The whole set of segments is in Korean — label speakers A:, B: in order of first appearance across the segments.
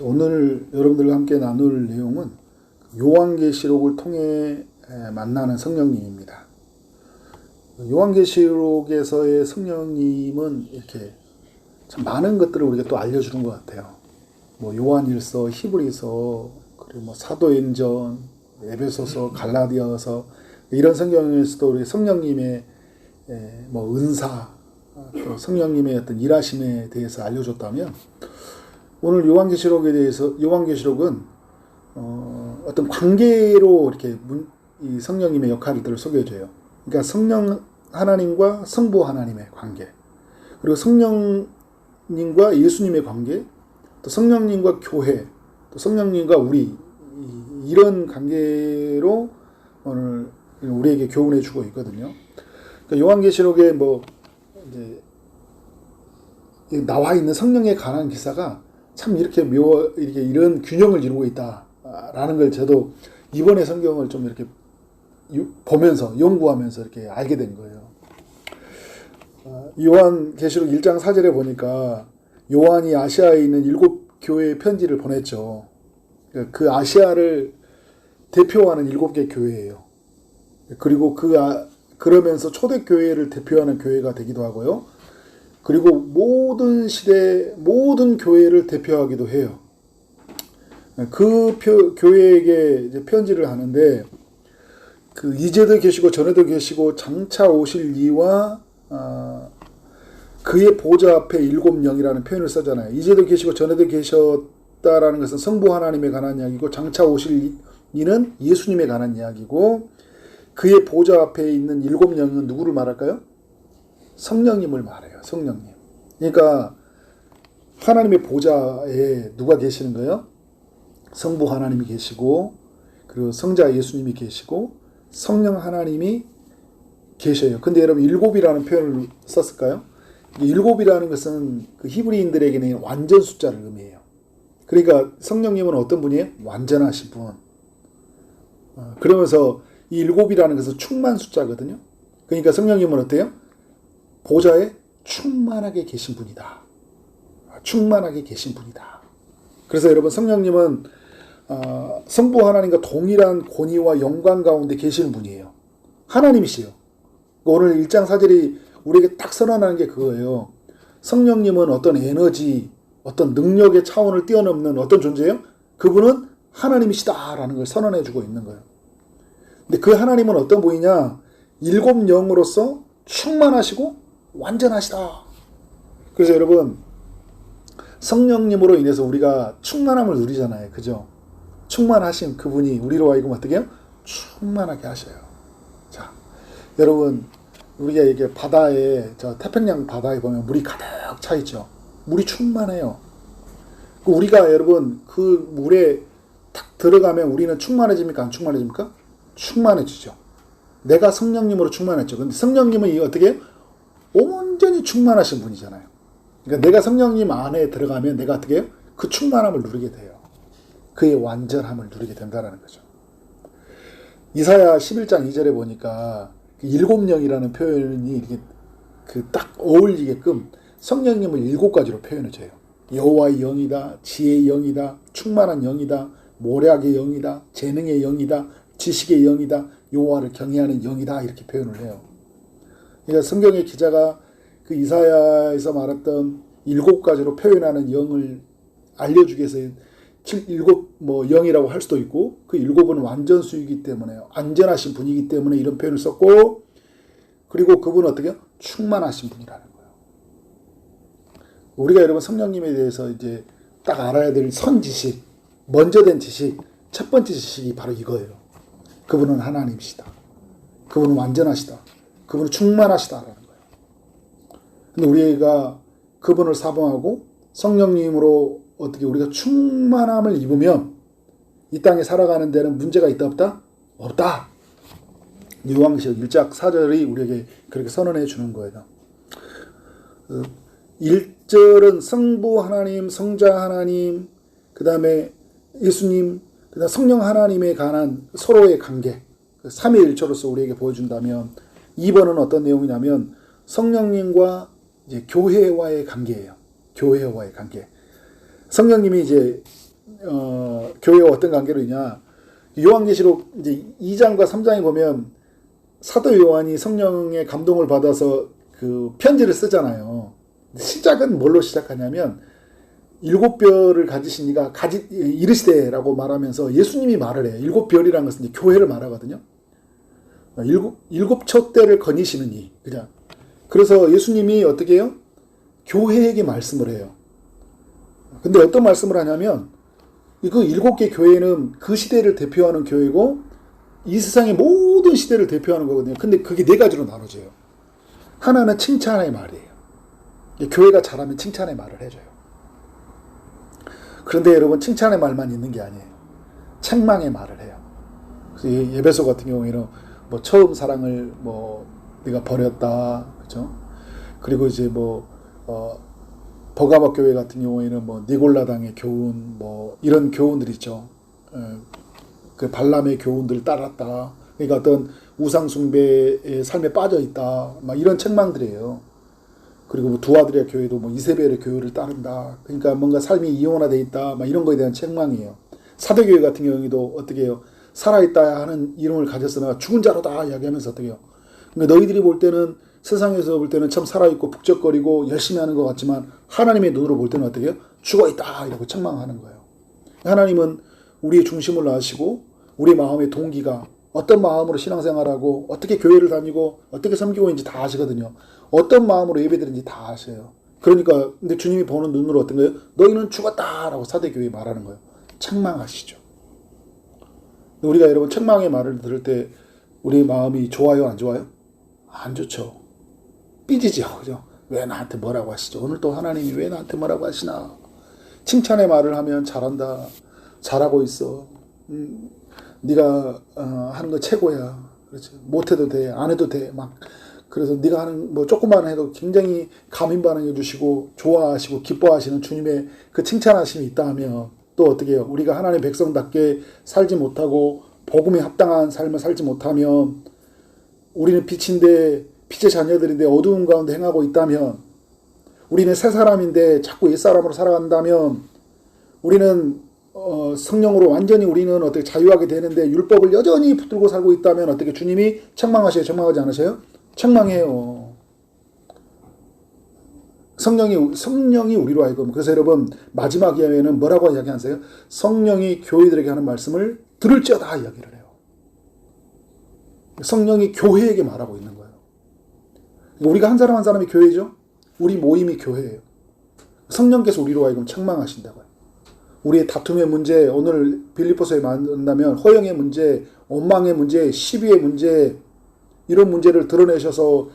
A: 오늘 여러분들과 함께 나눌 내용은 요한계시록을 통해 만나는 성령님입니다. 요한계시록에서의 성령님은 이렇게 참 많은 것들을 우리가 또 알려주는 것 같아요. 요한일서, 히브리서, 그리고 사도행전, 에베소서, 갈라디아서 이런 성경에서도 우리 성령님의 은사, 또 성령님의 어떤 일하심에 대해서 알려줬다면, 오늘 요한계시록은 어떤 관계로 이렇게 이 성령님의 역할들을 소개해줘요. 그러니까 성령 하나님과 성부 하나님의 관계, 그리고 성령님과 예수님의 관계, 또 성령님과 교회, 또 성령님과 우리, 이런 관계로 오늘 우리에게 교훈해 주고 있거든요. 그러니까 요한계시록에 이제 나와 있는 성령에 관한 기사가 참 이렇게 이런 균형을 이루고 있다라는 걸 저도 이번에 성경을 좀 이렇게 보면서 연구하면서 이렇게 알게 된 거예요. 요한계시록 1장 4절에 보니까 요한이 아시아에 있는 7교회의 편지를 보냈죠. 그 아시아를 대표하는 7개 교회예요. 그리고 그러면서 초대교회를 대표하는 교회가 되기도 하고요. 그리고 모든 시대, 모든 교회를 대표하기도 해요. 그 교회에게 이제 편지를 하는데, 이제도 계시고 전에도 계시고 장차 오실 이와 그의 보좌 앞에 7영이라는 표현을 쓰잖아요. 이제도 계시고 전에도 계셨다라는 것은 성부 하나님에 관한 이야기고, 장차 오실 이는 예수님에 관한 이야기고, 그의 보좌 앞에 있는 7영은 누구를 말할까요? 성령님을 말해요. 성령님. 그러니까 하나님의 보좌에 누가 계시는 거예요? 성부 하나님이 계시고, 그리고 성자 예수님이 계시고, 성령 하나님이 계셔요. 근데 여러분 7이라는 표현을 썼을까요? 7이라는 것은 그 히브리인들에게는 완전 숫자를 의미해요. 그러니까 성령님은 어떤 분이에요? 완전하신 분. 그러면서 이 7이라는 것은 충만 숫자거든요. 그러니까 성령님은 어때요? 보좌에 충만하게 계신 분이다. 충만하게 계신 분이다. 그래서 여러분 성령님은 성부 하나님과 동일한 권위와 영광 가운데 계시는 분이에요. 하나님이시요. 오늘 1장 4절이 우리에게 딱 선언하는 게 그거예요. 성령님은 어떤 에너지, 어떤 능력의 차원을 뛰어넘는 어떤 존재예요? 그분은 하나님이시다라는 걸 선언해주고 있는 거예요. 근데 그 하나님은 어떤 분이냐? 7영으로서 충만하시고 완전하시다. 그래서 여러분, 성령님으로 인해서 우리가 충만함을 누리잖아요. 그죠? 충만하신 그분이 우리로 하여금 어떻게 해요? 충만하게 하셔요. 자, 여러분, 우리가 이게 태평양 바다에 보면 물이 가득 차 있죠. 물이 충만해요. 우리가 여러분, 그 물에 탁 들어가면 우리는 충만해집니까? 안 충만해집니까? 충만해지죠. 내가 성령님으로 충만했죠. 근데 성령님은 어떻게 해요? 온전히 충만하신 분이잖아요. 그러니까 내가 성령님 안에 들어가면 내가 어떻게 해요? 그 충만함을 누리게 돼요. 그의 완전함을 누리게 된다는 거죠. 이사야 11장 2절에 보니까 7영이라는 표현이 이렇게 딱 어울리게끔 성령님을 7가지로 표현해줘요. 여호와의 영이다, 지혜의 영이다, 충만한 영이다, 모략의 영이다, 재능의 영이다, 지식의 영이다, 여호와를 경외하는 영이다, 이렇게 표현을 해요. 그러니까 성경의 기자가 그 이사야에서 말했던 7가지로 표현하는 영을 알려주기 위해서 7영이라고 할 수도 있고, 그 7은 완전수이기 때문에, 안전하신 분이기 때문에 이런 표현을 썼고, 그리고 그분은 어떻게 충만하신 분이라는 거예요. 우리가 여러분 성령님에 대해서 이제 딱 알아야 될 선지식, 먼저 된 지식, 첫 번째 지식이 바로 이거예요. 그분은 하나님이시다. 그분은 완전하시다. 그분은 충만하시다라는 거예요. 근데 우리가 그분을 사모하고 성령님으로 어떻게 우리가 충만함을 입으면 이 땅에 살아가는 데는 문제가 있다 없다? 없다. 요한계시록 1장 4절이 우리에게 그렇게 선언해 주는 거예요. 1절은 성부 하나님, 성자 하나님, 그 다음에 예수님, 그 다음 성령 하나님에 관한 서로의 관계, 삼위일체로서 우리에게 보여준다면, 2번은 어떤 내용이냐면 성령님과 이제 교회와의 관계예요. 교회와의 관계. 성령님이 이제 교회와 어떤 관계로 있냐. 요한계시록 이제 2장과 3장에 보면 사도 요한이 성령의 감동을 받아서 그 편지를 쓰잖아요. 시작은 뭘로 시작하냐면 7별을 가지신 이가 이르시되라고 말하면서 예수님이 말을 해요. 7별이라는 것은 이제 교회를 말하거든요. 일곱 촛대를 거니시는 이. 그냥. 그래서 예수님이 어떻게 해요? 교회에게 말씀을 해요. 근데 어떤 말씀을 하냐면 그 7개 교회는 그 시대를 대표하는 교회고 이 세상의 모든 시대를 대표하는 거거든요. 근데 그게 4가지로 나눠져요. 하나는 칭찬의 말이에요. 교회가 잘하면 칭찬의 말을 해줘요. 그런데 여러분 칭찬의 말만 있는 게 아니에요. 책망의 말을 해요. 그래서 예배소 같은 경우에는 뭐 처음 사랑을 뭐 네가 버렸다, 그죠? 그리고 이제 뭐 버가바 교회 같은 경우에는 뭐 니골라당의 교훈, 뭐 이런 교훈들 있죠. 그 발람의 교훈들을 따랐다. 그러니까 어떤 우상 숭배의 삶에 빠져 있다. 막 이런 책망들이에요. 그리고 뭐 두아드리아 교회도 뭐 이세벨의 교회를 따른다. 그러니까 뭔가 삶이 이용화되어 있다. 막 이런 거에 대한 책망이에요. 사도교회 같은 경우에도 어떻게 해요? 살아있다 하는 이름을 가졌으나 죽은 자로다 이야기하면서 어떻게 해요? 그러니까 너희들이 볼 때는 세상에서 볼 때는 참 살아있고 북적거리고 열심히 하는 것 같지만 하나님의 눈으로 볼 때는 어떻게 해요? 죽어있다 이라고 책망하는 거예요. 하나님은 우리의 중심을 아시고 우리 마음의 동기가 어떤 마음으로 신앙생활하고 어떻게 교회를 다니고 어떻게 섬기고 있는지 다 아시거든요. 어떤 마음으로 예배드리는지 다 아셔요. 그러니까 근데 주님이 보는 눈으로 어떤 거예요? 너희는 죽었다라고 사대교회에 말하는 거예요. 책망하시죠. 우리가 여러분 책망의 말을 들을 때 우리 마음이 좋아요, 안 좋아요? 안 좋죠. 삐지죠. 그죠? 왜 나한테 뭐라고 하시죠? 오늘 또 하나님이 왜 나한테 뭐라고 하시나? 칭찬의 말을 하면 잘한다. 잘하고 있어. 네가 하는 거 최고야. 그렇지. 못해도 돼. 안 해도 돼. 막 그래서 네가 하는 뭐 조금만 해도 굉장히 감인 반응해 주시고 좋아하시고 기뻐하시는 주님의 그 칭찬하심이 있다 하면 또 어떻게 해요? 우리가 하나님의 백성답게 살지 못하고 복음에 합당한 삶을 살지 못하면 우리는 빛인데 빛의 자녀들인데 어두운 가운데 행하고 있다면 우리는 새 사람인데 자꾸 옛 사람으로 살아간다면 우리는 성령으로 완전히 우리는 어떻게 자유하게 되는데 율법을 여전히 붙들고 살고 있다면 어떻게 주님이 책망하셔요? 책망하지 않으셔요? 책망해요. 성령이 우리로 하여금. 그래서 여러분 마지막 이야기에는 뭐라고 이야기하세요? 성령이 교회들에게 하는 말씀을 들을지어다 이야기를 해요. 성령이 교회에게 말하고 있는 거예요. 우리가 한 사람 한 사람이 교회죠. 우리 모임이 교회예요. 성령께서 우리로 하여금 책망하신다고요. 우리의 다툼의 문제, 오늘 빌립보서에 만나면 허영의 문제, 원망의 문제, 시비의 문제 이런 문제를 드러내셔서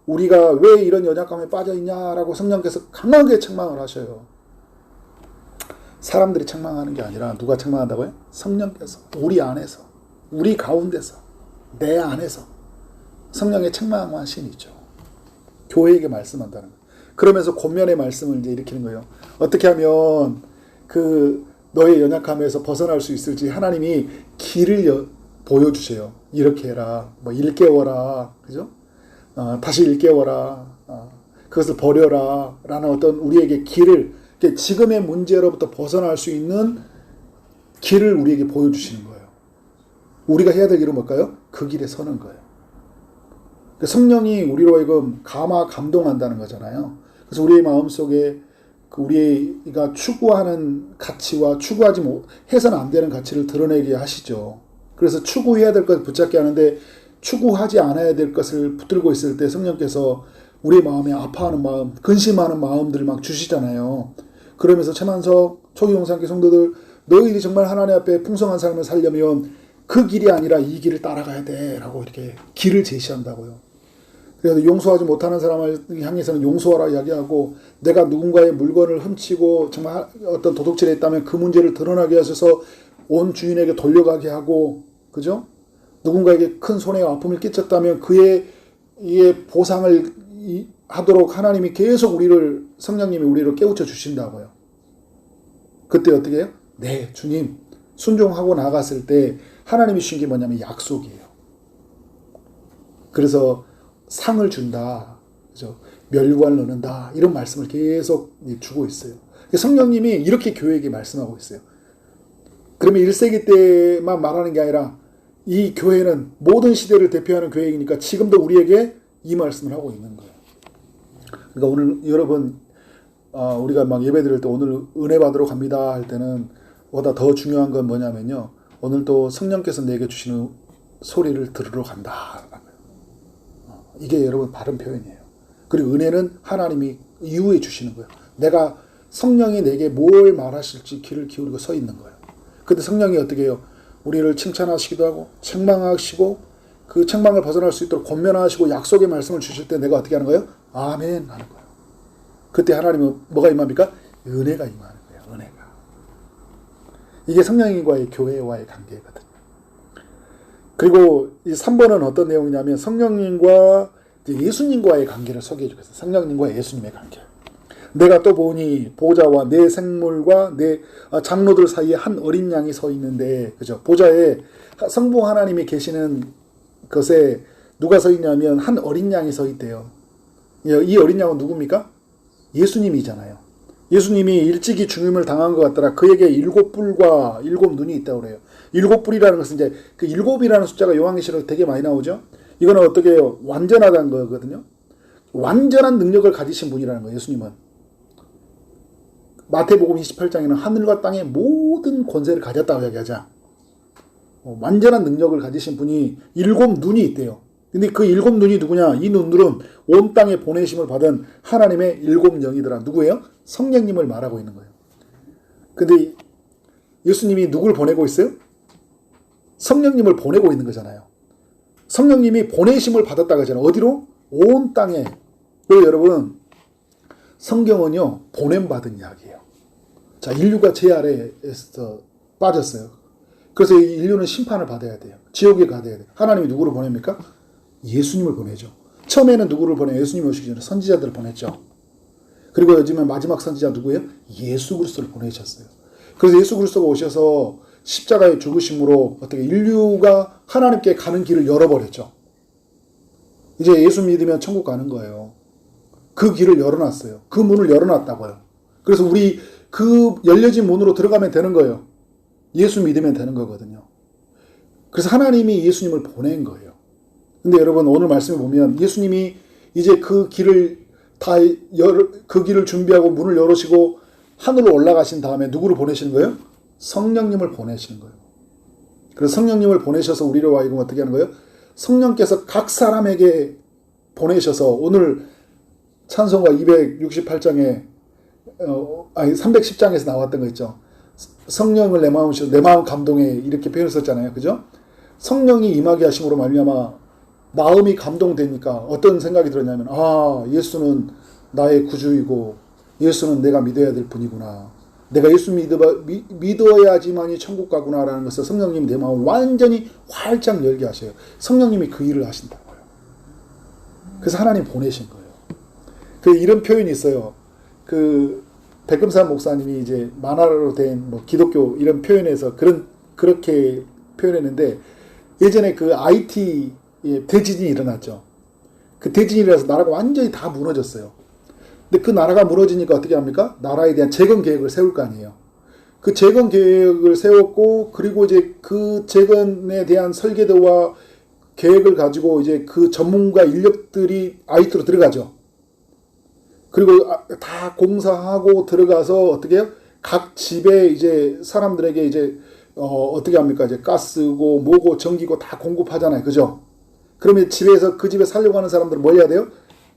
A: 우리가 왜 이런 연약감에 빠져있냐라고 성령께서 강하게 책망을 하셔요. 사람들이 책망하는 게 아니라 누가 책망한다고요? 성령께서 우리 안에서 우리 가운데서 내 안에서 성령의 책망하심이 있죠. 교회에게 말씀한다는 거예요. 그러면서 권면의 말씀을 이제 일으키는 거예요. 어떻게 하면 그 너의 연약함에서 벗어날 수 있을지 하나님이 길을 보여주세요. 이렇게 해라. 뭐 일깨워라. 그죠? 다시 일깨워라. 그것을 버려라. 라는 어떤 우리에게 길을 지금의 문제로부터 벗어날 수 있는 길을 우리에게 보여주시는 거예요. 우리가 해야 될 일은 뭘까요? 그 길에 서는 거예요. 성령이 우리로 하여금 감동한다는 거잖아요. 그래서 우리의 마음속에 우리가 추구하는 가치와 추구하지 해서는 안 되는 가치를 드러내게 하시죠. 그래서 추구해야 될 것을 붙잡게 하는데 추구하지 않아야 될 것을 붙들고 있을 때 성령께서 우리의 마음에 아파하는 마음, 근심하는 마음들을 막 주시잖아요. 그러면서 최만석, 초기용산교 성도들 너희들이 정말 하나님 앞에 풍성한 삶을 살려면 그 길이 아니라 이 길을 따라가야 돼 라고 이렇게 길을 제시한다고요. 그래서 용서하지 못하는 사람을 향해서는 용서하라 이야기하고 내가 누군가의 물건을 훔치고 정말 어떤 도둑질에 있다면 그 문제를 드러나게 하셔서 온 주인에게 돌려가게 하고 그죠? 누군가에게 큰 손해와 아픔을 끼쳤다면 그의 보상을 하도록 하나님이 계속 성령님이 우리를 깨우쳐 주신다고요. 그때 어떻게 해요? 네, 주님 순종하고 나갔을 때 하나님이 주신 게 뭐냐면 약속이에요. 그래서 상을 준다. 그죠? 멸관을 넣는다. 이런 말씀을 계속 주고 있어요. 성령님이 이렇게 교회에게 말씀하고 있어요. 그러면 1세기 때만 말하는 게 아니라 이 교회는 모든 시대를 대표하는 교회이니까 지금도 우리에게 이 말씀을 하고 있는 거예요. 그러니까 오늘 여러분 우리가 막 예배 드릴 때 오늘 은혜 받으러 갑니다 할 때는 보다 더 중요한 건 뭐냐면요. 오늘 또 성령께서 내게 주시는 소리를 들으러 간다. 이게 여러분 바른 표현이에요. 그리고 은혜는 하나님이 이후에 주시는 거예요. 내가 성령이 내게 뭘 말하실지 귀를 기울이고 서 있는 거예요. 근데 성령이 어떻게 해요? 우리를 칭찬하시기도 하고 책망하시고 그 책망을 벗어날 수 있도록 권면하시고 약속의 말씀을 주실 때 내가 어떻게 하는 거예요? 아멘 하는 거예요. 그때 하나님은 뭐가 임합니까? 은혜가 임하는 거예요. 은혜가. 이게 성령님과의 교회와의 관계거든요. 그리고 이 3번은 어떤 내용이냐면 성령님과 예수님과의 관계를 소개해 주겠어요. 성령님과 예수님의 관계. 내가 또 보니 보좌와 내 생물과 내 장로들 사이에 한 어린 양이 서 있는데, 그죠? 보좌에 성부 하나님이 계시는 것에 누가 서 있냐면 한 어린 양이 서 있대요. 이 어린 양은 누굽니까? 예수님이잖아요. 예수님이 일찍이 죽임을 당한 것 같더라. 그에게 7뿔과 7눈이 있다고 그래요. 7뿔이라는 것은 이제 그 7이라는 숫자가 요한계시록 되게 많이 나오죠. 이거는 어떻게 해요? 완전하다는 거거든요. 완전한 능력을 가지신 분이라는 거예요. 예수님은. 마태복음 28장에는 하늘과 땅의 모든 권세를 가졌다고 이야기하자. 완전한 능력을 가지신 분이 7눈이 있대요. 근데 그 7눈이 누구냐? 이 눈들은 온 땅에 보내심을 받은 하나님의 7영이더라. 누구예요? 성령님을 말하고 있는 거예요. 근데 예수님이 누구를 보내고 있어요? 성령님을 보내고 있는 거잖아요. 성령님이 보내심을 받았다고 하잖아요. 어디로? 온 땅에. 그리고 여러분, 성경은요, 보냄받은 이야기예요. 자, 인류가 죄 아래에서 빠졌어요. 그래서 인류는 심판을 받아야 돼요. 지옥에 가야 돼요. 하나님이 누구를 보냅니까? 예수님을 보내죠. 처음에는 누구를 보내요? 예수님이 오시기 전에 선지자들을 보냈죠. 그리고 요즘에 마지막 선지자 누구예요? 예수 그리스도를 보내셨어요. 그래서 예수 그리스도가 오셔서 십자가의 죽으심으로 어떻게 인류가 하나님께 가는 길을 열어버렸죠. 이제 예수 믿으면 천국 가는 거예요. 그 길을 열어놨어요. 그 문을 열어놨다고요. 그래서 우리 그 열려진 문으로 들어가면 되는 거예요. 예수 믿으면 되는 거거든요. 그래서 하나님이 예수님을 보낸 거예요. 근데 여러분 오늘 말씀에 보면 예수님이 이제 그 길을 그 길을 준비하고 문을 열으시고 하늘로 올라가신 다음에 누구를 보내시는 거예요? 성령님을 보내시는 거예요. 그래서 성령님을 보내셔서 우리로 하여금 어떻게 하는 거예요? 성령께서 각 사람에게 보내셔서 오늘 찬송가 268장에 310장에서 나왔던 거 있죠. 성령을 내 마음 감동에 이렇게 표현했었잖아요. 그죠? 성령이 임하게 하심으로 말미암아 마음이 감동되니까 어떤 생각이 들었냐면 예수는 나의 구주이고 예수는 내가 믿어야 될 분이구나. 내가 예수 믿어야지만이 천국 가구나라는 것을 성령님이 내 마음을 완전히 활짝 열게 하셔요. 성령님이 그 일을 하신다고요. 그래서 하나님 보내신 거예요. 이런 표현이 있어요. 백금산 목사님이 이제 만화로 된 기독교 이런 표현에서 그렇게 표현했는데 예전에 IT 대지진이 일어났죠. 그 대지진이 일어나서 나라가 완전히 다 무너졌어요. 근데 그 나라가 무너지니까 어떻게 합니까? 나라에 대한 재건 계획을 세울 거 아니에요. 그 재건 계획을 세웠고 그리고 이제 그 재건에 대한 설계도와 계획을 가지고 이제 그 전문가 인력들이 IT로 들어가죠. 그리고 다 공사하고 들어가서 어떻게 해요? 각 집에 이제 사람들에게 이제 어떻게 합니까? 이제 가스고 뭐고 전기고 다 공급하잖아요. 그죠? 그러면 집에서 그 집에 살려고 하는 사람들은 뭐 해야 돼요?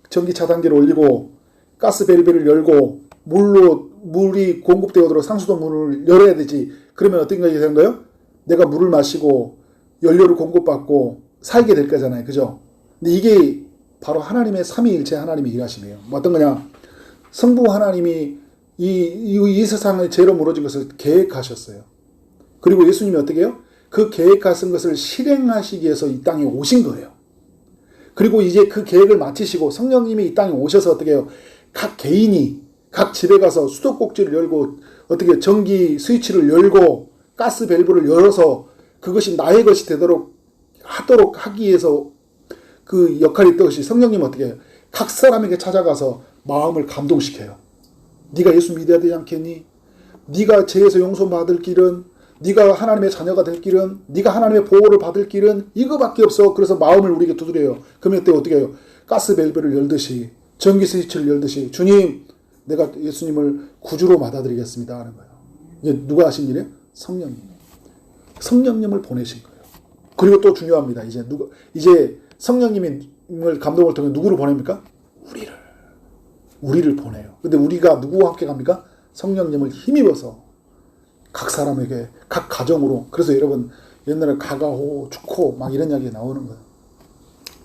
A: 전기 차단기를 올리고 가스 밸브를 열고 물이 공급되도록 상수도 문을 열어야 되지. 그러면 어떤 것이 되는 거예요? 내가 물을 마시고 연료를 공급받고 살게 될 거잖아요. 그죠? 근데 이게 바로 하나님의 삼위일체 하나님의 일하심이에요. 어떤 거냐? 성부 하나님이 이 세상의 죄로 무너진 것을 계획하셨어요. 그리고 예수님이 어떻게 해요? 그 계획하신 것을 실행하시기 위해서 이 땅에 오신 거예요. 그리고 이제 그 계획을 마치시고 성령님이 이 땅에 오셔서 어떻게 해요? 각 개인이 각 집에 가서 수도꼭지를 열고 어떻게 전기 스위치를 열고 가스 밸브를 열어서 그것이 나의 것이 하도록 하기 위해서 그 역할이 있듯이 성령님은 어떻게 해요? 각 사람에게 찾아가서 마음을 감동시켜요. 네가 예수 믿어야 되지 않겠니? 네가 죄에서 용서받을 길은 네가 하나님의 자녀가 될 길은, 네가 하나님의 보호를 받을 길은 이거밖에 없어. 그래서 마음을 우리에게 두드려요. 그러면 그때 어떻게 해요? 가스밸브를 열듯이, 전기 스위치를 열듯이, 주님, 내가 예수님을 구주로 받아들이겠습니다 하는 거예요. 이게 누가 하신 일이에요? 성령님. 성령님을 보내신 거예요. 그리고 또 중요합니다. 이제 성령님을 감동을 통해 누구를 보냅니까? 우리를 보내요. 근데 우리가 누구와 함께 갑니까? 성령님을 힘입어서 각 사람에게, 각 가정으로. 그래서 여러분, 옛날에 가가호, 축호, 막 이런 이야기 나오는 거예요.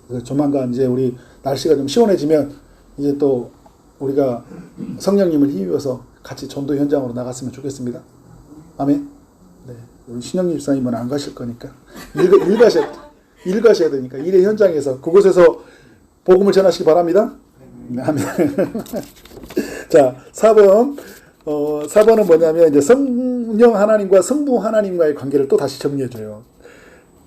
A: 그래서 조만간 이제 우리 날씨가 좀 시원해지면 이제 또 우리가 성령님을 힘입어서 같이 전도 현장으로 나갔으면 좋겠습니다. 아멘. 네. 우리 신영님 집사님은 안 가실 거니까. 일 가셔야 되니까. 일의 현장에서, 그곳에서 복음을 전하시기 바랍니다. 네, 아멘. 자, 4번. 4번은 뭐냐면, 이제 성령 하나님과 성부 하나님과의 관계를 또 다시 정리해줘요.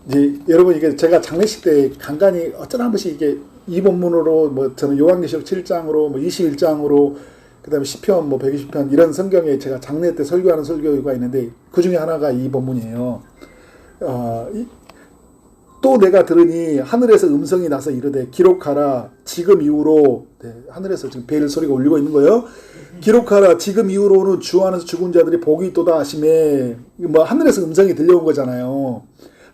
A: 이제 여러분, 이게 제가 장례식 때 간간히 어쩌나 한 번씩 이게 이 본문으로, 뭐 저는 요한계시록 7장으로, 뭐 21장으로, 그 다음에 시편, 뭐 120편, 이런 성경에 제가 장례 때 설교하는 설교가 있는데, 그 중에 하나가 이 본문이에요. 또 내가 들으니 하늘에서 음성이 나서 이르되 기록하라 지금 이후로, 네, 하늘에서 지금 벨 소리가 울리고 있는 거예요. 기록하라 지금 이후로는 주 안에서 죽은 자들이 복이 있도다 하시매. 뭐 하늘에서 음성이 들려온 거잖아요.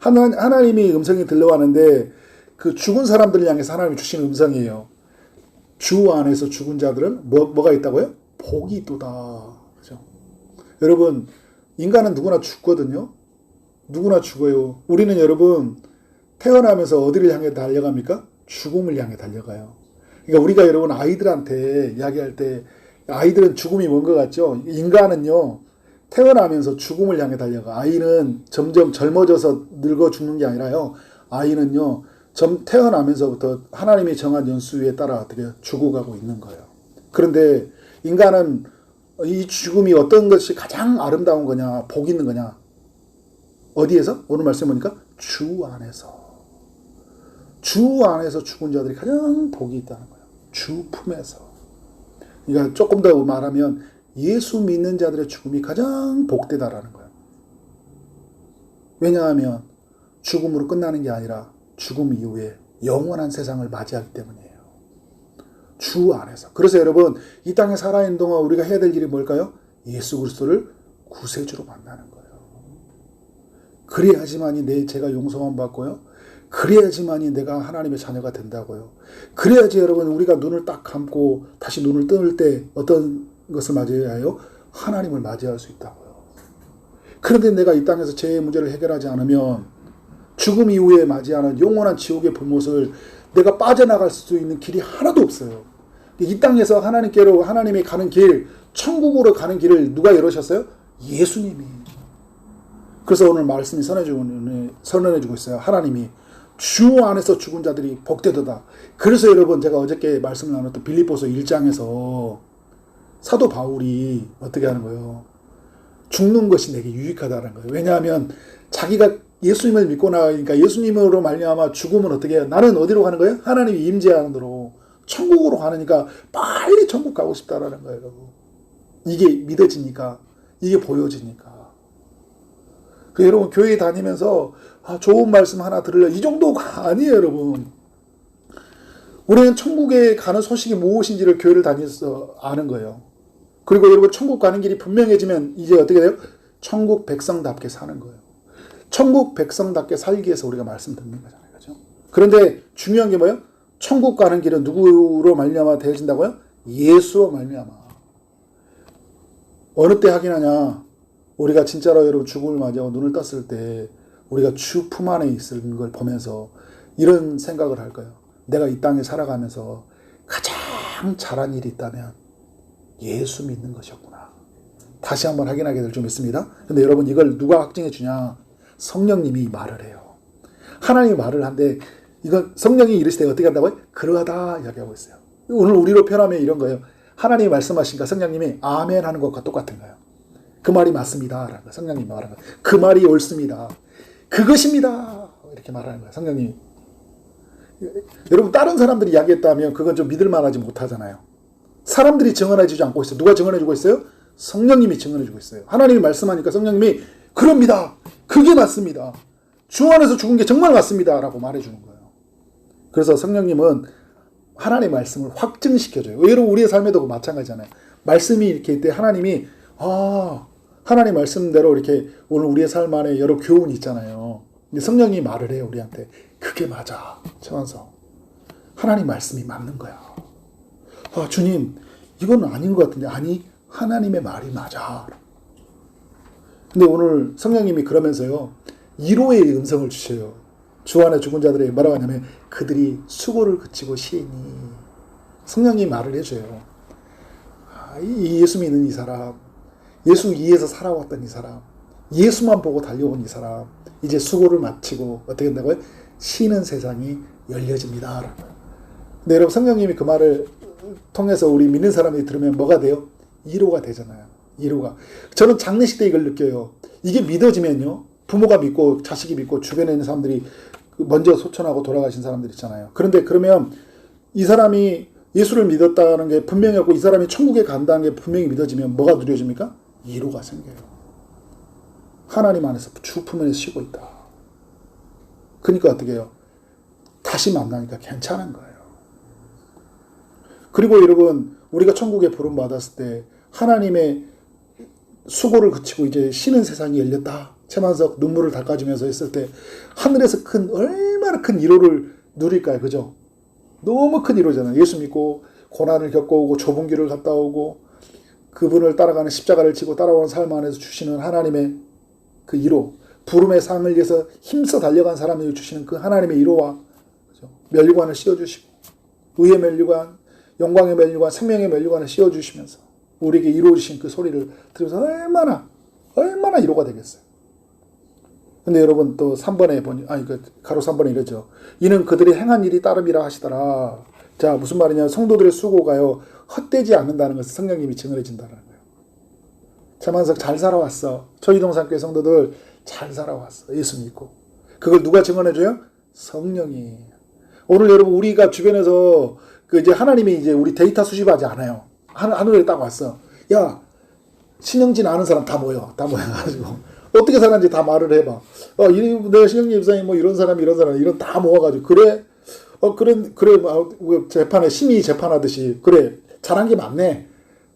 A: 하나님이 음성이 들려왔는데 그 죽은 사람들을 향해서 하나님이 주신 음성이에요. 주 안에서 죽은 자들은 뭐가 있다고요? 복이 있도다. 그죠? 여러분, 인간은 누구나 죽거든요. 누구나 죽어요. 우리는 여러분 태어나면서 어디를 향해 달려갑니까? 죽음을 향해 달려가요. 그러니까 우리가 여러분 아이들한테 이야기할 때, 아이들은 죽음이 뭔 것 같죠? 인간은요, 태어나면서 죽음을 향해 달려가. 아이는 점점 젊어져서 늙어 죽는 게 아니라요, 아이는요, 태어나면서부터 하나님이 정한 연수에 따라 어떻게 죽어가고 있는 거예요. 그런데 인간은 이 죽음이 어떤 것이 가장 아름다운 거냐, 복 있는 거냐? 어디에서? 오늘 말씀 보니까 주 안에서. 주 안에서 죽은 자들이 가장 복이 있다는 거예요. 주 품에서. 그러니까 조금 더 말하면 예수 믿는 자들의 죽음이 가장 복되다라는 거예요. 왜냐하면 죽음으로 끝나는 게 아니라 죽음 이후에 영원한 세상을 맞이하기 때문이에요. 주 안에서. 그래서 여러분, 이 땅에 살아있는 동안 우리가 해야 될 일이 뭘까요? 예수 그리스도를 구세주로 만나는 거예요. 그래야지만이 제가 용서만 받고요. 그래야지만이 내가 하나님의 자녀가 된다고요. 그래야지 여러분, 우리가 눈을 딱 감고 다시 눈을 뜰 때 어떤 것을 맞이해야 해요? 하나님을 맞이할 수 있다고요. 그런데 내가 이 땅에서 죄의 문제를 해결하지 않으면 죽음 이후에 맞이하는 영원한 지옥의 불못을 내가 빠져나갈 수 있는 길이 하나도 없어요. 이 땅에서 하나님께로, 하나님이 가는 길, 천국으로 가는 길을 누가 열으셨어요? 예수님이. 그래서 오늘 말씀이 선언해주고 있어요. 하나님이 주 안에서 죽은 자들이 복되도다. 그래서 여러분, 제가 어저께 말씀을 나눴던 빌립보서 1장에서 사도 바울이 어떻게 하는 거예요? 죽는 것이 내게 유익하다는 거예요. 왜냐하면 자기가 예수님을 믿고 나가니까 예수님으로 말미암아 죽으면 어떻게 해요? 나는 어디로 가는 거예요? 하나님이 임재하는 데로, 천국으로 가니까 빨리 천국 가고 싶다라는 거예요. 이게 믿어지니까, 이게 보여지니까. 여러분, 교회 다니면서 좋은 말씀 하나 들으려, 이 정도가 아니에요, 여러분. 우리는 천국에 가는 소식이 무엇인지를 교회를 다니면서 아는 거예요. 그리고 여러분, 천국 가는 길이 분명해지면 이제 어떻게 돼요? 천국 백성답게 사는 거예요. 천국 백성답게 살기 위해서 우리가 말씀 듣는 거잖아요. 그렇죠? 그런데 중요한 게 뭐예요? 천국 가는 길은 누구로 말미암아 되어진다고요? 예수로 말미암아. 어느 때 확인하냐? 우리가 진짜로 여러분 죽음을 맞이하고 눈을 떴을 때 우리가 주 품 안에 있는 걸 보면서 이런 생각을 할 거예요. 내가 이 땅에 살아가면서 가장 잘한 일이 있다면 예수 믿는 것이었구나. 다시 한번 확인하게 될 줄 믿습니다. 근데 여러분, 이걸 누가 확증해 주냐? 성령님이 말을 해요. 하나님이 말을 한데, 이건 성령이 이르시되 어떻게 한다고요? 그러하다 이야기하고 있어요. 오늘 우리로 표현하면 이런 거예요. 하나님이 말씀하시니까 성령님이 아멘 하는 것과 똑같은 거예요. 그 말이 맞습니다 라는 거예요. 성령님이 말하는 거예요. 그 말이 옳습니다. 그것입니다. 이렇게 말하는 거예요. 성령님이. 여러분, 다른 사람들이 이야기했다면 그건 좀 믿을 만하지 못하잖아요. 사람들이 증언해주지 않고 있어요. 누가 증언해주고 있어요? 성령님이 증언해주고 있어요. 하나님이 말씀하니까 성령님이 그럽니다. 그게 맞습니다. 주 안에서 죽은 게 정말 맞습니다. 라고 말해주는 거예요. 그래서 성령님은 하나님의 말씀을 확증시켜줘요. 의외로 우리의 삶에도 마찬가지잖아요. 말씀이 이렇게 있대 하나님이 하나님 말씀대로 이렇게 오늘 우리의 삶 안에 여러 교훈이 있잖아요. 근데 성령이 말을 해요. 우리한테. 그게 맞아. 최완성. 하나님 말씀이 맞는 거야. 주님 이건 아닌 것 같은데. 아니 하나님의 말이 맞아. 근데 오늘 성령님이 그러면서요. 위로의 음성을 주셔요. 주 안에 죽은 자들에게 뭐라고 하냐면 그들이 수고를 그치고 쉬니. 성령님이 말을 해줘요. 이 예수 믿는 이 사람, 예수 위에서 살아왔던 이 사람, 예수만 보고 달려온 이 사람, 이제 수고를 마치고 어떻게 된다고요? 쉬는 세상이 열려집니다. 근데 여러분 성령님이 그 말을 통해서 우리 믿는 사람이 들으면 뭐가 돼요? 위로가 되잖아요. 위로가. 저는 장례식 때 이걸 느껴요. 이게 믿어지면요. 부모가 믿고 자식이 믿고 주변에 있는 사람들이 먼저 소천하고 돌아가신 사람들 있잖아요. 그런데 그러면 이 사람이 예수를 믿었다는 게 분명히 없고 이 사람이 천국에 간다는 게 분명히 믿어지면 뭐가 누려집니까? 위로가 생겨요. 하나님 안에서 주 품에 쉬고 있다. 그러니까 어떻게 해요? 다시 만나니까 괜찮은 거예요. 그리고 여러분 우리가 천국에 부름받았을 때 하나님의 수고를 그치고 이제 쉬는 세상이 열렸다. 최만석 눈물을 닦아주면서 했을 때 하늘에서 얼마나 큰 위로를 누릴까요? 그죠? 너무 큰 위로잖아요. 예수 믿고 고난을 겪어오고 좁은 길을 갔다 오고 그분을 따라가는 십자가를 지고 따라오는 삶 안에서 주시는 하나님의 그 위로, 부름의 상을 위해서 힘써 달려간 사람이 주시는 그 하나님의 위로와 그죠? 면류관을 씌워주시고 의의 면류관, 영광의 면류관, 생명의 면류관을 씌워주시면서 우리에게 이루어주신 그 소리를 들으면서 얼마나 위로가 되겠어요. 근데 여러분 또 3번에 보니 가로 3번에 이러죠. 이는 그들이 행한 일이 따름이라 하시더라. 자 무슨 말이냐. 성도들의 수고가요 헛되지 않는다는 것을 성령님이 증언해 준다는 거예요. 차만석 잘 살아왔어. 초이동산교회 성도들 잘 살아왔어. 예수 믿고. 그걸 누가 증언해 줘요? 성령이. 오늘 여러분 우리가 주변에서 이제 하나님이 이제 우리 데이터 수집하지 않아요. 하늘에 딱 왔어. 야 신영진 아는 사람 다 모여가지고 어떻게 살았는지 다 말을 해봐. 내가 신영진 입사님 뭐 이런 사람 이런 다 모아가지고 그래 재판에 심의 재판하듯이 그래 잘한 게 맞네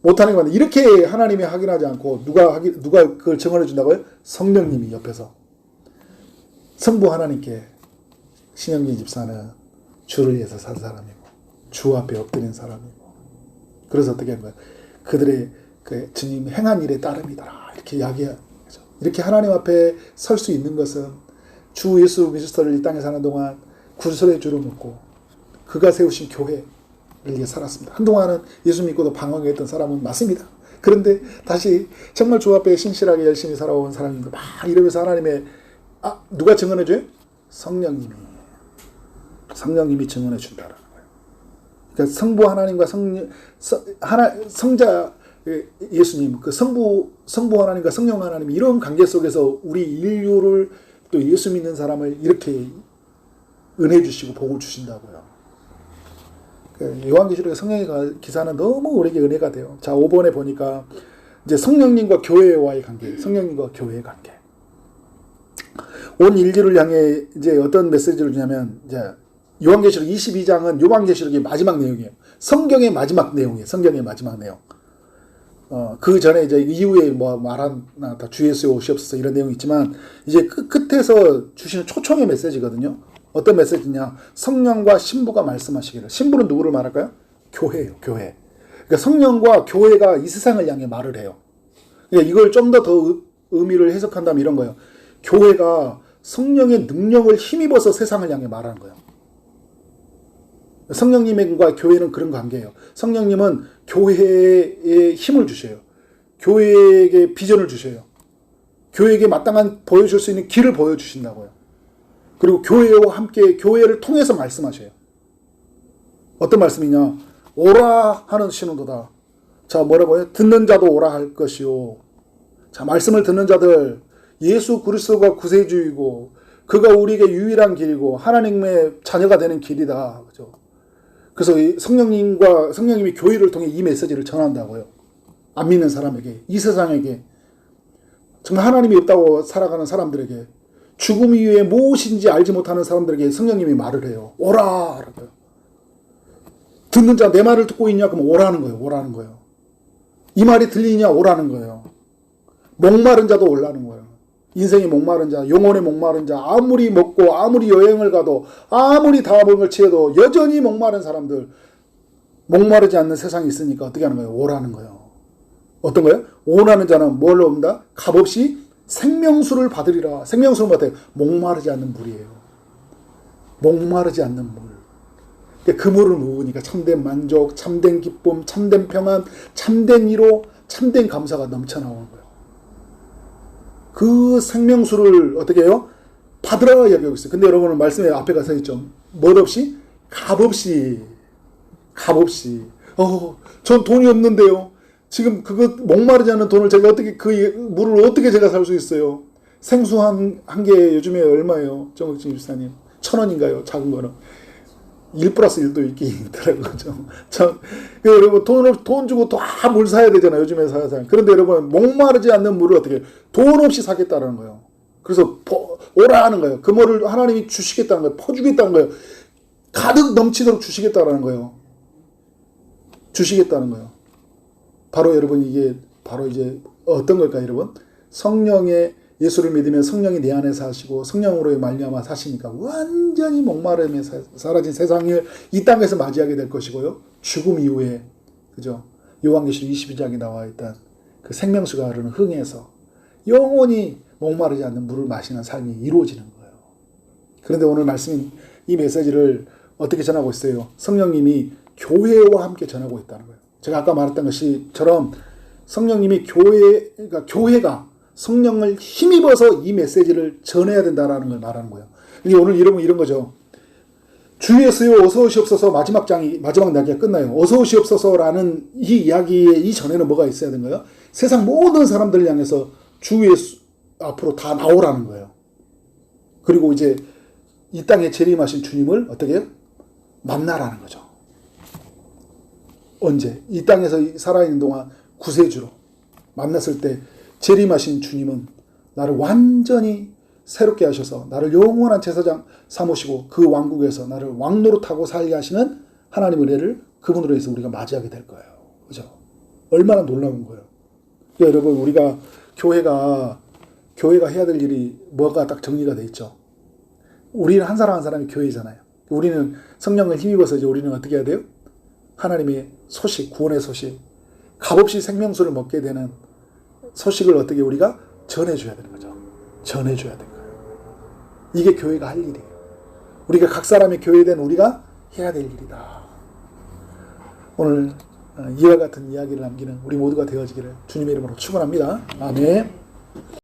A: 못하는 게 맞네 이렇게 하나님이 확인하지 않고 누가 그걸 증언해 준다고요? 성령님이 옆에서 성부 하나님께 신영진 집사는 주를 위해서 산 사람이고 주 앞에 엎드린 사람이고 그래서 어떻게 한 거야? 그들의 그 주님 행한 일에 따름이더라 이렇게 이야기해요. 이렇게 하나님 앞에 설 수 있는 것은 주 예수 그리스도를 이 땅에 사는 동안 구설의 주로 묻고 그가 세우신 교회를 위해 살았습니다. 한동안은 예수 믿고도 방황했던 사람은 맞습니다. 그런데 다시 정말 주 앞에 신실하게 열심히 살아온 사람인데 막 이러면서 하나님의 누가 증언해줘요? 성령님이 증언해 준다라는 거예요. 그러니까 성부 하나님과 성자 예수님, 그 성부 하나님과 성령 하나님 이런 관계 속에서 우리 인류를 또 예수 믿는 사람을 이렇게 은혜 주시고 복을 주신다고요. 요한계시록의 성령의 기사는 너무 우리에게 은혜가 돼요. 자, 5번에 보니까 이제 성령님과 교회와의 관계, 성령님과 교회의 관계. 온 인류를 향해 이제 어떤 메시지를 주냐면 이제 요한계시록 22장은 요한계시록의 마지막 내용이에요. 성경의 마지막 내용이에요. 성경의 마지막 내용. 그 전에 이제 이후에 뭐 말하나 다 주 예수의 오시옵소서 이런 내용이 있지만 이제 끝에서 주시는 초청의 메시지거든요. 어떤 메시지냐? 성령과 신부가 말씀하시기를. 신부는 누구를 말할까요? 교회예요. 교회. 그러니까 성령과 교회가 이 세상을 향해 말을 해요. 그러니까 이걸 좀 더 의미를 해석한다면 이런 거예요. 교회가 성령의 능력을 힘입어서 세상을 향해 말하는 거예요. 성령님과 교회는 그런 관계예요. 성령님은 교회에 힘을 주셔요. 교회에게 비전을 주셔요. 교회에게 마땅한 보여줄 수 있는 길을 보여주신다고요. 그리고 교회와 함께 교회를 통해서 말씀하셔요. 어떤 말씀이냐? 오라 하는 신호도다. 자, 뭐라고요? 듣는 자도 오라 할 것이요. 자, 말씀을 듣는 자들, 예수 그리스도가 구세주이고 그가 우리에게 유일한 길이고 하나님의 자녀가 되는 길이다. 그죠? 그래서 성령님이 교회를 통해 이 메시지를 전한다고요. 안 믿는 사람에게, 이 세상에게. 정말 하나님이 없다고 살아가는 사람들에게, 죽음 이후에 무엇인지 알지 못하는 사람들에게 성령님이 말을 해요. 오라! 라고요. 듣는 자, 내 말을 듣고 있냐? 그럼 오라는 거예요. 오라는 거예요. 이 말이 들리냐? 오라는 거예요. 목마른 자도 오라는 거예요. 인생이 목마른 자, 영혼의 목마른 자, 아무리 먹고 아무리 여행을 가도 아무리 다방을 치어도 여전히 목마른 사람들, 목마르지 않는 세상이 있으니까 어떻게 하는 거예요? 오라는 거예요. 어떤 거예요? 오라는 자는 뭘로 옵니다? 값없이 생명수를 받으리라. 생명수는 뭐예요? 목마르지 않는 물이에요. 목마르지 않는 물. 그 물을 먹으니까 참된 만족, 참된 기쁨, 참된 평안, 참된 위로, 참된 감사가 넘쳐나오는 거예요. 그 생명수를 어떻게 해요? 받으라 이야기하고 있어요. 근데 여러분은 말씀에 앞에 가서 있죠. 뭘 없이? 값없이. 값없이. 전 돈이 없는데요. 지금 그거 목마르지 않는 돈을 제가 어떻게, 그 물을 어떻게 제가 살 수 있어요? 생수 한 개 요즘에 얼마예요? 정옥진 집사님. 1,000원인가요? 작은 거는. 1+1도 있긴 있더라고요. 여러분, 돈 주고 다 물 사야 되잖아요. 요즘에 사야. 그런데 여러분, 목마르지 않는 물을 어떻게, 돈 없이 사겠다는 거예요. 그래서, 오라 하는 거예요. 그 물을 하나님이 주시겠다는 거예요. 퍼주겠다는 거예요. 가득 넘치도록 주시겠다는 거예요. 주시겠다는 거예요. 바로 여러분, 이게, 바로 이제, 어떤 걸까요, 여러분? 성령의, 예수를 믿으면 성령이 내 안에 사시고 성령으로 말미암아 사시니까 완전히 목마름에 사라진 세상을 이 땅에서 맞이하게 될 것이고요. 죽음 이후에, 그죠? 요한계시록 22장에 나와 있던 그 생명수가 흐르는 흥에서 영원히 목마르지 않는 물을 마시는 삶이 이루어지는 거예요. 그런데 오늘 말씀, 이 메시지를 어떻게 전하고 있어요? 성령님이 교회와 함께 전하고 있다는 거예요. 제가 아까 말했던 것처럼 성령님이 그러니까 교회가 성령을 힘입어서 이 메시지를 전해야 된다는 걸 말하는 거예요. 오늘 이런 거죠. 주 예수여 어서 오시옵소서. 마지막 이야기가 끝나요. 어서 오시옵소서라는 이 이야기의 이전에는 뭐가 있어야 되는 거예요? 세상 모든 사람들을 향해서 주 예수 앞으로 다 나오라는 거예요. 그리고 이제 이 땅에 재림하신 주님을 어떻게 해요? 만나라는 거죠. 언제? 이 땅에서 살아있는 동안 구세주로 만났을 때 재림하신 주님은 나를 완전히 새롭게 하셔서 나를 영원한 제사장 삼으시고 그 왕국에서 나를 왕노릇하고 살게 하시는 하나님의 은혜를 그분으로 해서 우리가 맞이하게 될 거예요. 그죠? 얼마나 놀라운 거예요. 여러분, 우리가 교회가 해야 될 일이 뭐가 딱 정리가 돼 있죠. 우리는 한 사람 한 사람이 교회잖아요. 우리는 성령을 힘입어서 이제 우리는 어떻게 해야 돼요? 하나님의 소식, 구원의 소식, 값없이 생명수를 먹게 되는 소식을 어떻게 우리가 전해줘야 되는 거죠. 전해줘야 되는 거예요. 이게 교회가 할 일이에요. 우리가 각 사람의 교회된 우리가 해야 될 일이다. 오늘 이와 같은 이야기를 남기는 우리 모두가 되어지기를 주님의 이름으로 축원합니다. 아멘.